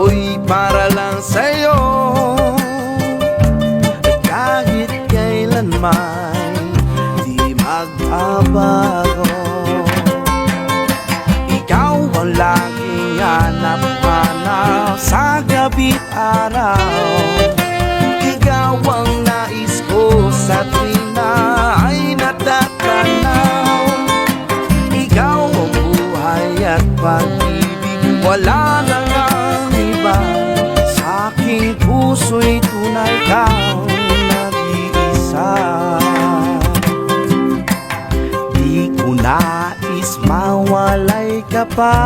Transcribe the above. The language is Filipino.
ko'y para lang sa'yo. Kahit kailanman di magbabago. Ikaw ang laging hanap-hanap sa gabi't araw. Ikaw ang nais ko sa tuwing na ay natatanaw. Ikaw ang buhay at pag-ibig, wala na ngang iba. Sa aking puso'y tunay kang nag-iisa. Di ko nais mawalay ka pa.